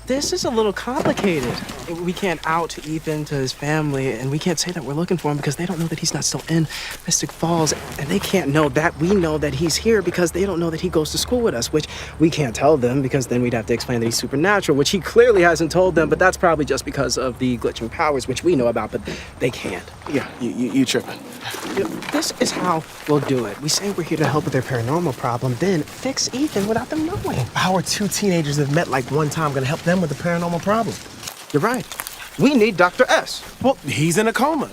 This is a little complicated. We can't out Ethan to his family, and we can't say that we're looking for him because they don't know that he's not still in Mystic Falls, and they can't know that we know that he's here because they don't know that he goes to school with us, which we can't tell them because then we'd have to explain that he's supernatural, which he clearly hasn't told them, but that's probably just because of the glitching powers, which we know about, but they can't. Yeah, you tripping. This is how we'll do it. We say we're here to help with their paranormal problem, then fix Ethan without them knowing. How are two teenagers that met like one time gonna help them with the paranormal problem? You're right. We need Dr. S. Well, he's in a coma.